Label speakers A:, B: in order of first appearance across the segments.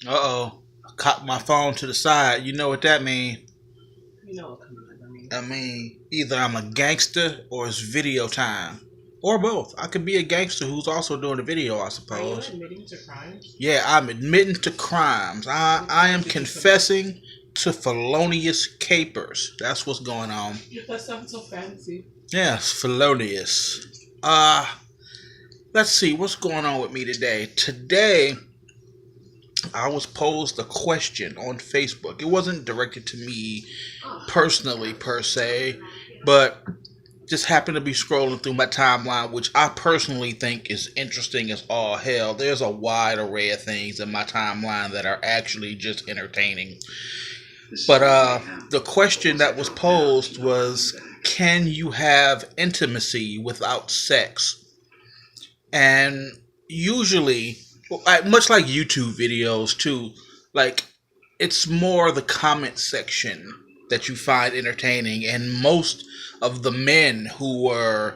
A: Uh-oh. I cocked my phone to the side. You know what that means?
B: You know what come on, I mean.
A: I mean, either I'm a gangster or it's video time. Or both. I could be a gangster who's also doing the video, I
B: Are you
A: suppose.
B: admitting to crimes?
A: Yeah, I'm admitting to crimes. I am
B: What did you commit?
A: confessing to felonious capers. That's what's going on.
B: That sounds so fancy.
A: Yes, felonious. Uh, let's see what's going on with me today. Today, I was posed a question on Facebook. It wasn't directed to me personally per se, but just happened to be scrolling through my timeline, which I personally think is interesting as all hell. There's a wide array of things in my timeline that are actually just entertaining. But the question that was posed was, can you have intimacy without sex? And usually, much like YouTube videos too, like it's more the comment section that you find entertaining, and most of the men who were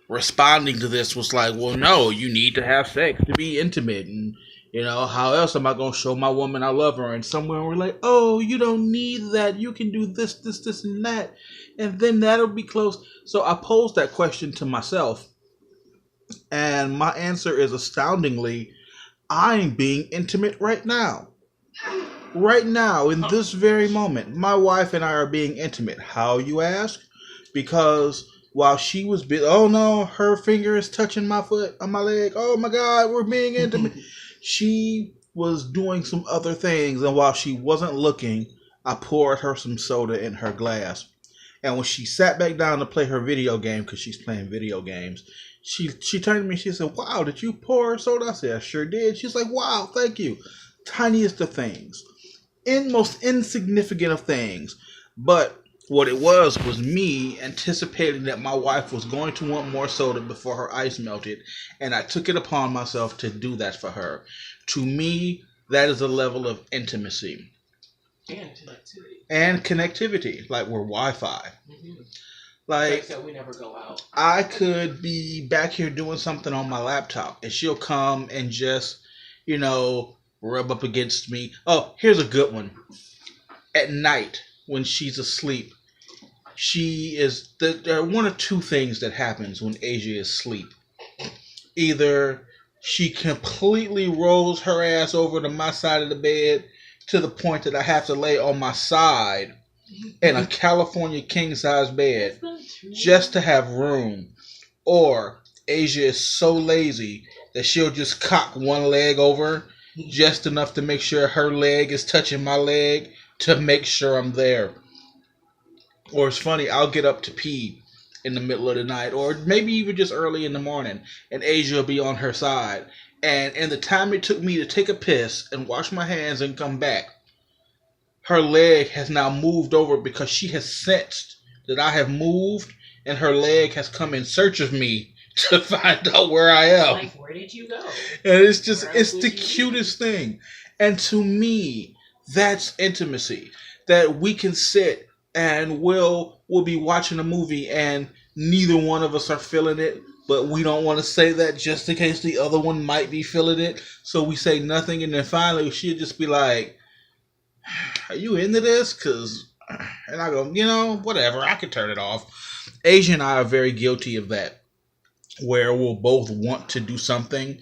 A: responding to this was like, well, no, you need to have sex to be intimate, and how else am I going to show my woman I love her? And somewhere we're like, oh, you don't need that, you can do this and that, and then that'll be close. So I posed that question to myself, and my answer is astoundingly, I'm being intimate right now. Right now, in this very moment, my wife and I are being intimate. How, you ask? Because while she was oh no, her finger is touching my foot on my leg. Oh my God, we're being intimate. She was doing some other things, and while she wasn't looking, I poured her some soda in her glass. And when she sat back down to play her video game, because she's playing video games, she turned to me. She said, "Wow, did you pour her soda?" I said, "I sure did." She's like, "Wow, thank you." Tiniest of things, in most insignificant of things, but what it was me anticipating that my wife was going to want more soda before her ice melted, and I took it upon myself to do that for her. To me, that is a level of intimacy
B: And connectivity.
A: and connectivity, like we're Wi-Fi.
B: Mm-hmm.
A: Like,
B: Except we never go out.
A: I could be back here doing something on my laptop, and she'll come and just, rub up against me. Oh, here's a good one. At night, when she's asleep, there are one or two things that happens when Asia is asleep. Either she completely rolls her ass over to my side of the bed to the point that I have to lay on my side in a California king size bed just to have room. Or Asia is so lazy that she'll just cock one leg over just enough to make sure her leg is touching my leg to make sure I'm there. Or it's funny, I'll get up to pee in the middle of the night, or maybe even just early in the morning, and Asia will be on her side. And in the time it took me to take a piss and wash my hands and come back, her leg has now moved over because she has sensed that I have moved, and her leg has come in search of me to find out where I am.
B: Like, where did you go?
A: And it's the cutest thing. And to me, that's intimacy. That we can sit and we'll be watching a movie and neither one of us are feeling it, but we don't want to say that just in case the other one might be feeling it. So we say nothing, and then finally she'll just be like, "Are you into this?" And I go, whatever, I can turn it off. Asia and I are very guilty of that, where we'll both want to do something,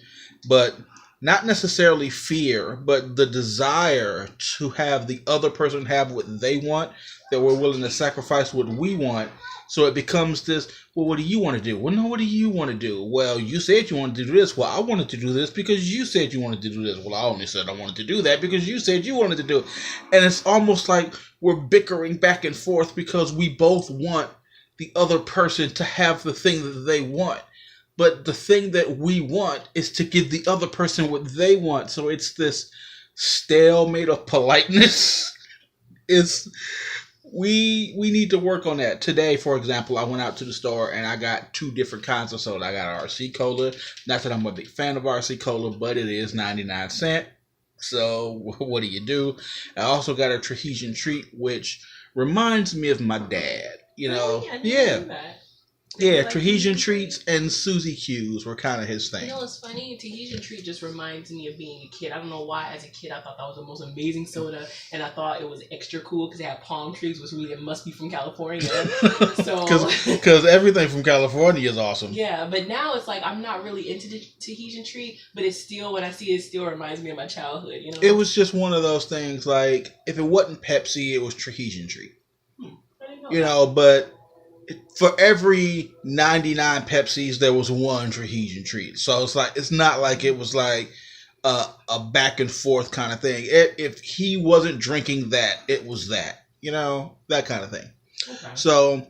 A: but not necessarily fear, but the desire to have the other person have what they want, that we're willing to sacrifice what we want. So it becomes this, well, what do you want to do? Well, no, what do you want to do? Well, you said you wanted to do this. Well, I wanted to do this because you said you wanted to do this. Well, I only said I wanted to do that because you said you wanted to do it. And it's almost like we're bickering back and forth because we both want the other person to have the thing that they want. But the thing that we want is to give the other person what they want. So it's this stalemate of politeness. It's we need to work on that. Today, for example, I went out to the store and I got two different kinds of soda. I got RC Cola. Not that I'm a big fan of RC Cola, but it is 99¢. So what do? I also got a Tahitian treat, which reminds me of my dad.
B: Really? I didn't
A: Yeah.
B: know that.
A: Yeah,
B: Like
A: Tahitian treats and Suzy Q's were kind of his thing.
B: You know, it's funny. Tahitian treat just reminds me of being a kid. I don't know why. As a kid, I thought that was the most amazing soda, and I thought it was extra cool because it had palm trees, which means it must be from California. So,
A: because everything from California is awesome.
B: Yeah, but now it's like I'm not really into the Tahitian treat, but it's still when I see it, it still reminds me of my childhood. You know,
A: it was just one of those things. Like if it wasn't Pepsi, it was Tahitian treat.
B: I didn't know
A: You
B: that.
A: know, but for every 99 Pepsis, there was one Tahitian treat. So it's like it's not like it was like a back and forth kind of thing. If he wasn't drinking that, it was that. You know, that kind of thing.
B: Okay.
A: So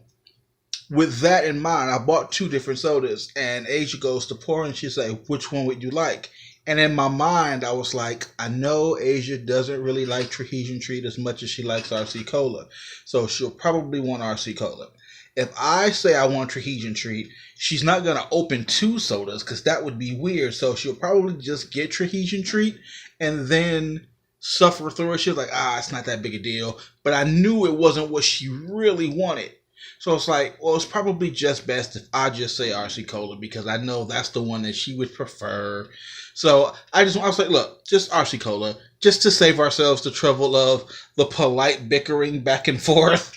A: with that in mind, I bought 2 different sodas, and Asia goes to pour, and she's like, "Which one would you like?" And in my mind, I was like, I know Asia doesn't really like Tahitian treat as much as she likes RC Cola, so she'll probably want RC Cola. If I say I want Tahitian treat, she's not going to open 2 sodas because that would be weird. So she'll probably just get Tahitian treat and then suffer through it. She's like, it's not that big a deal. But I knew it wasn't what she really wanted. So it's like, well, it's probably just best if I just say RC Cola because I know that's the one that she would prefer. So I was like, look, just RC Cola, just to save ourselves the trouble of the polite bickering back and forth.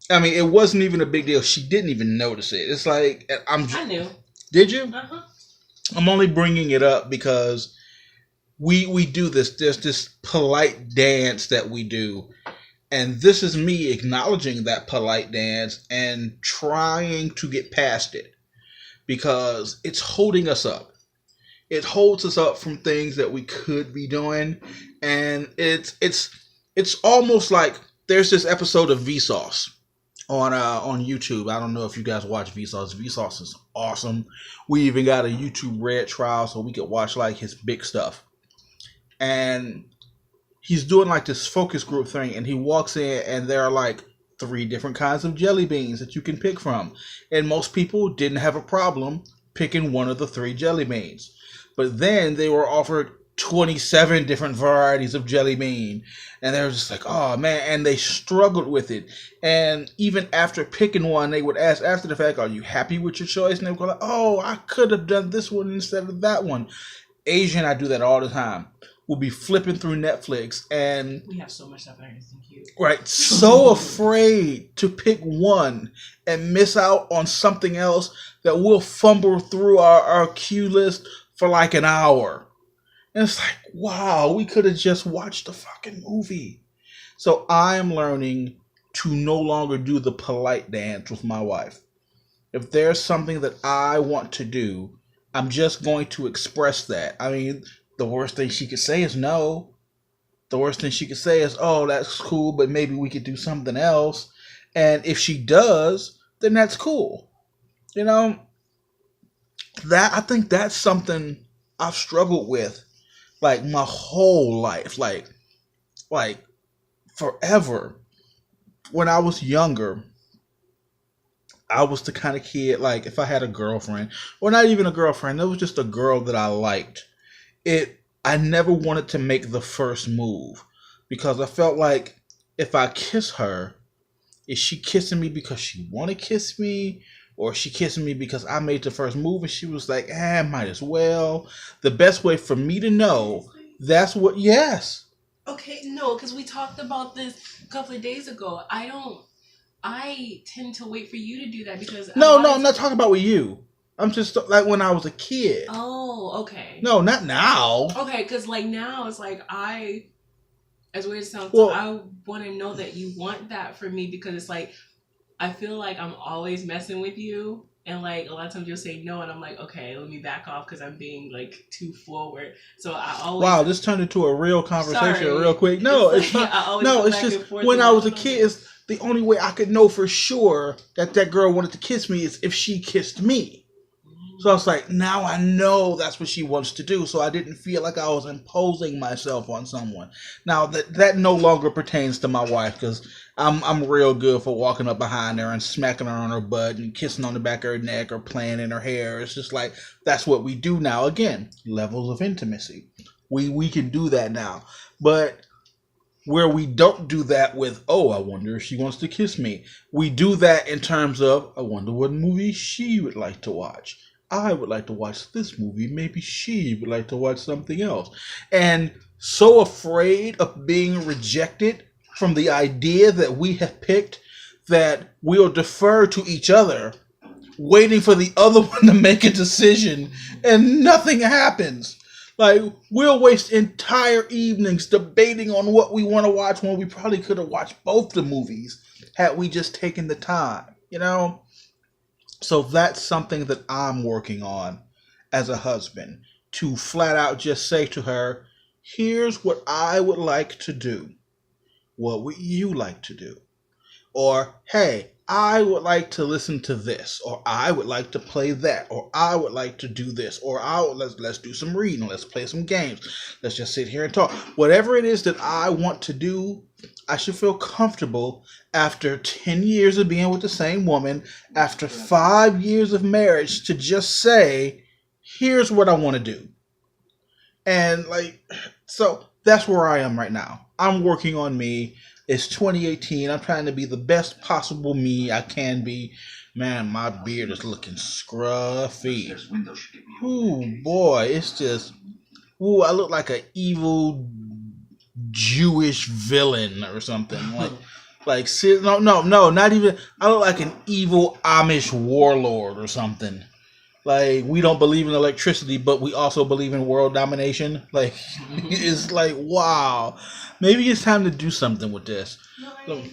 A: I mean, it wasn't even a big deal. She didn't even notice it. It's like
B: I knew.
A: Did you?
B: Uh-huh.
A: I'm only bringing it up because we do this. There's this polite dance that we do, and this is me acknowledging that polite dance and trying to get past it because it's holding us up. It holds us up from things that we could be doing, and it's almost like there's this episode of Vsauce on YouTube. I don't know if you guys watch Vsauce. Vsauce is awesome. We even got a YouTube Red trial so we could watch like his big stuff. And he's doing like this focus group thing, and he walks in and there are like 3 different kinds of jelly beans that you can pick from. And most people didn't have a problem picking one of the 3 jelly beans. But then they were offered 27 different varieties of jelly bean, and they were just like, oh man, and they struggled with it. And even after picking one, they would ask after the fact, are you happy with your choice? And they would go like, oh, I could have done this one instead of that one. Asia and I do that all the time. We'll be flipping through Netflix, and
B: we have so much stuff on Instant Cute.
A: Right, so afraid to pick one and miss out on something else that we'll fumble through our queue list for like an hour. And it's like, wow, we could have just watched the fucking movie. So I am learning to no longer do the polite dance with my wife. If there's something that I want to do, I'm just going to express that. I mean, the worst thing she could say is no. The worst thing she could say is, oh, that's cool, but maybe we could do something else. And if she does, then that's cool. You know, I think that's something I've struggled with like my whole life, like forever. When I was younger, I was the kind of kid, like if I had a girlfriend, or not even a girlfriend, it was just a girl that I liked. I never wanted to make the first move because I felt like if I kiss her, is she kissing me because she want to kiss me? Or is she kissing me because I made the first move? And she was like, might as well. The best way for me to know, that's what, yes.
B: Okay, no, because we talked about this a couple of days ago. I tend to wait for you to do that because...
A: No, I'm not talking about with you. I'm just like when I was a kid.
B: Oh, okay.
A: No, not now.
B: Okay, because like now it's like as weird as it sounds,
A: Well,
B: I want to know that you want that for me because it's like, I feel like I'm always messing with you. And like a lot of times you'll say no, and I'm like, okay, let me back off because I'm being like too forward. So I always...
A: Wow, this turned into a real conversation.
B: Sorry.
A: Real quick. No, it's
B: like,
A: not. No, it's just when I was a kid, it's the only way I could know for sure that girl wanted to kiss me is if she kissed me. So I was like, now I know that's what she wants to do. So I didn't feel like I was imposing myself on someone. Now that no longer pertains to my wife because I'm real good for walking up behind her and smacking her on her butt and kissing on the back of her neck or playing in her hair. It's just like that's what we do now. Again, levels of intimacy. We can do that now. But where we don't do that with, oh, I wonder if she wants to kiss me. We do that in terms of, I wonder what movie she would like to watch. I would like to watch this movie. Maybe she would like to watch something else. And so afraid of being rejected from the idea that we have picked that we'll defer to each other, waiting for the other one to make a decision, and nothing happens. Like, we'll waste entire evenings debating on what we want to watch when we probably could have watched both the movies had we just taken the time, you know? So that's something that I'm working on as a husband, to flat out just say to her, here's what I would like to do. What would you like to do? Or, hey, I would like to listen to this, or I would like to play that, or I would like to do this, or let's do some reading, let's play some games, let's just sit here and talk. Whatever it is that I want to do, I should feel comfortable after 10 years of being with the same woman, after 5 years of marriage, to just say, here's what I want to do. And so that's where I am right now. I'm working on me. It's 2018. I'm trying to be the best possible me I can be. Man, my beard is looking scruffy. Ooh, boy, it's just... Ooh, I look like an evil Jewish villain or something. No, not even... I look like an evil Amish warlord or something. Like, we don't believe in electricity, but we also believe in world domination. Like, it's like, wow. Maybe it's time to do something with this.
B: No, I can
A: like,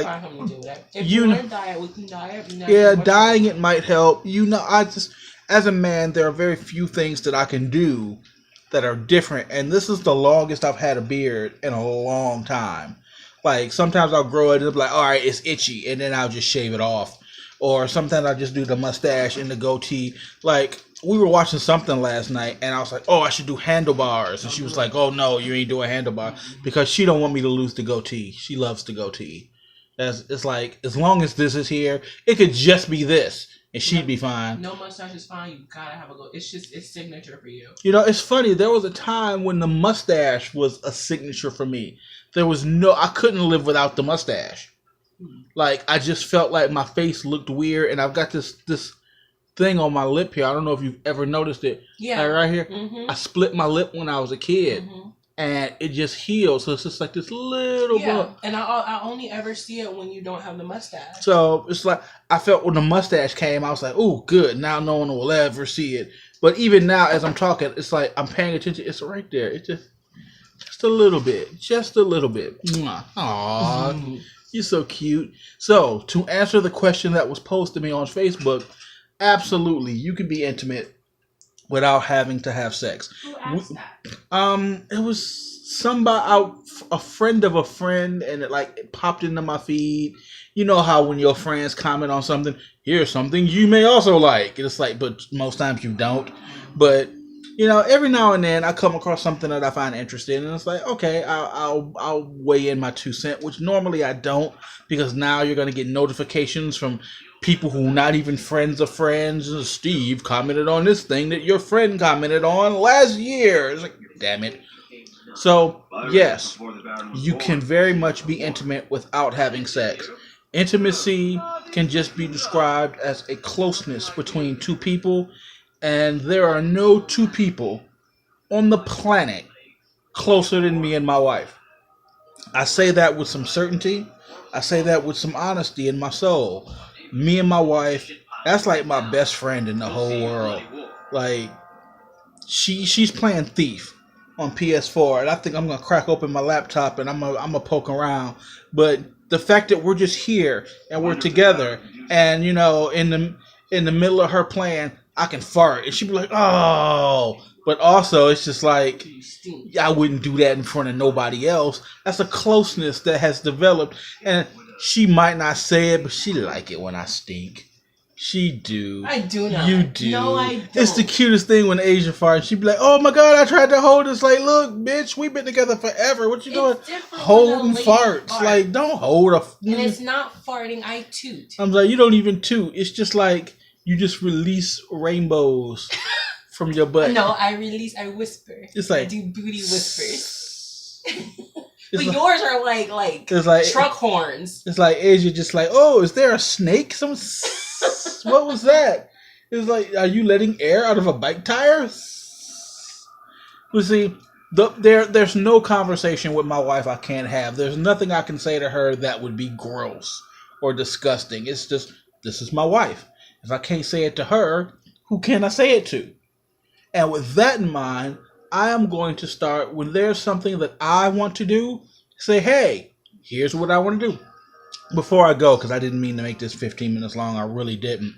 B: find something to do with that. If you want to diet, we can diet.
A: Yeah, dying it might help. You know, as a man, there are very few things that I can do that are different. And this is the longest I've had a beard in a long time. Like, sometimes I'll grow it and be like, all right, it's itchy, and then I'll just shave it off. Or sometimes I'll just do the mustache and the goatee. Like, we were watching something last night, and I was like, oh, I should do handlebars. And she was like, oh, no, you ain't doing handlebar. Because she don't want me to lose the goatee. She loves the goatee. It's like, as long as this is here, it could just be this, and she'd be fine.
B: No mustache is fine. You gotta have a goatee. It's signature for you.
A: You know, it's funny. There was a time when the mustache was a signature for me. I couldn't live without the mustache. Like, I just felt like my face looked weird, and I've got this thing on my lip here. I don't know if you've ever noticed it.
B: Yeah.
A: Like right here.
B: Mm-hmm.
A: I split my lip when I was a kid, and it just healed. So it's just like this little bump.
B: And I only ever see it when you don't have the mustache.
A: So it's like, I felt when the mustache came, I was like, oh, good. Now no one will ever see it. But even now, as I'm talking, it's like I'm paying attention. It's right there. It's just a little bit. Just a little bit. Aww. You're so cute. So, to answer the question that was posed to me on Facebook, absolutely, you can be intimate without having to have sex.
B: Who asked that?
A: It was somebody, a friend of a friend, and it popped into my feed. You know how when your friends comment on something, here's something you may also like. It's like, but most times you don't. But, you know, every now and then I come across something that I find interesting, and it's like, okay, I'll weigh in my 2 cents, which normally I don't, because now you're going to get notifications from people who are not even friends of friends. Steve commented on this thing that your friend commented on last year. It's like, damn it. So, yes, you can very much be intimate without having sex. Intimacy can just be described as a closeness between two people, and there are no two people on the planet closer than me and my wife. I say that with some certainty. I say that with some honesty in my soul. Me and my wife, that's like my best friend in the whole world. Like, she's playing Thief on PS4, and I think I'm gonna crack open my laptop and I'm gonna poke around. But the fact that we're just here and we're together, and you know, in the middle of her playing, I can fart, and she'd be like, "Oh." But also, it's just like, I wouldn't do that in front of nobody else. That's a closeness that has developed, and she might not say it, but she like it when I stink. She do.
B: I do not.
A: You do.
B: No, I don't.
A: It's the cutest thing when Asia farts. She'd be like, "Oh my God, I tried to hold this." Like, look, bitch, we've been together forever. What you doing? Holding farts. Like, don't hold a.
B: And it's not farting. I toot.
A: I'm like, you don't even toot. It's just like you just release rainbows from your butt.
B: No, I whisper.
A: It's like
B: I do booty whispers. But
A: like,
B: yours are like
A: it's like
B: truck horns.
A: It's like Asia, just like, oh, is there a snake? What was that? It's like, are you letting air out of a bike tire? You see, there's no conversation with my wife I can't have. There's nothing I can say to her that would be gross or disgusting. It's just, this is my wife. If I can't say it to her, who can I say it to? And with that in mind, I am going to start, when there's something that I want to do, say, hey, here's what I want to do. Before I go, because I didn't mean to make this 15 minutes long, I really didn't.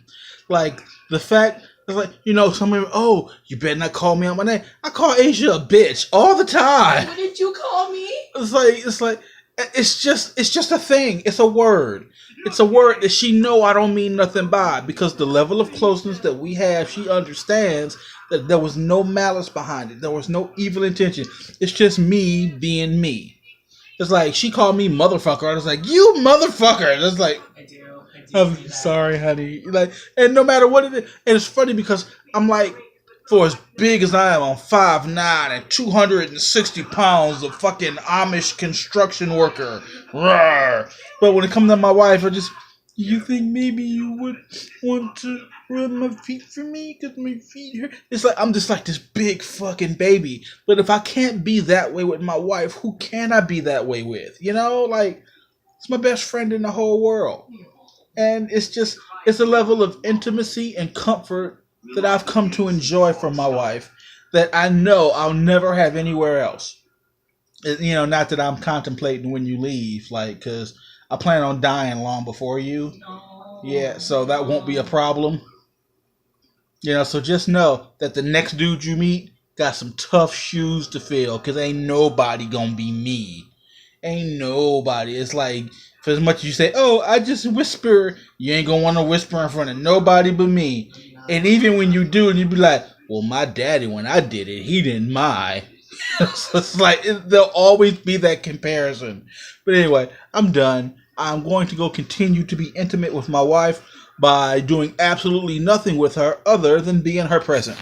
A: Like, the fact, it's like, somebody, oh, you better not call me on my name. I call Asia a bitch all the time.
B: What did you call me?
A: It's just a thing. It's a word. It's a word that she know I don't mean nothing by, because the level of closeness that we have, she understands that there was no malice behind it. There was no evil intention. It's just me being me. It's like, she called me motherfucker. I was like, you motherfucker. It's like,
B: I do
A: I'm sorry, honey. Like, and no matter what it is, and it's funny because I'm like, for as big as I am, I'm 5'9" and 260 pounds of fucking Amish construction worker. Rawr. But when it comes to my wife, you think maybe you would want to rub my feet for me? Because my feet hurt. It's like, I'm just like this big fucking baby. But if I can't be that way with my wife, who can I be that way with? Like, it's my best friend in the whole world. And it's a level of intimacy and comfort that I've come to enjoy from my wife that I know I'll never have anywhere else. Not that I'm contemplating when you leave, because I plan on dying long before you. Yeah, so that won't be a problem. So just know that the next dude you meet got some tough shoes to fill, because ain't nobody gonna be me. Ain't nobody. It's like, for as much as you say, oh, I just whisper, you ain't gonna want to whisper in front of nobody but me. And even when you do, you be like, well, my daddy, when I did it, he didn't mind. So it's like, there'll always be that comparison. But anyway, I'm done. I'm going to go continue to be intimate with my wife by doing absolutely nothing with her other than being her present.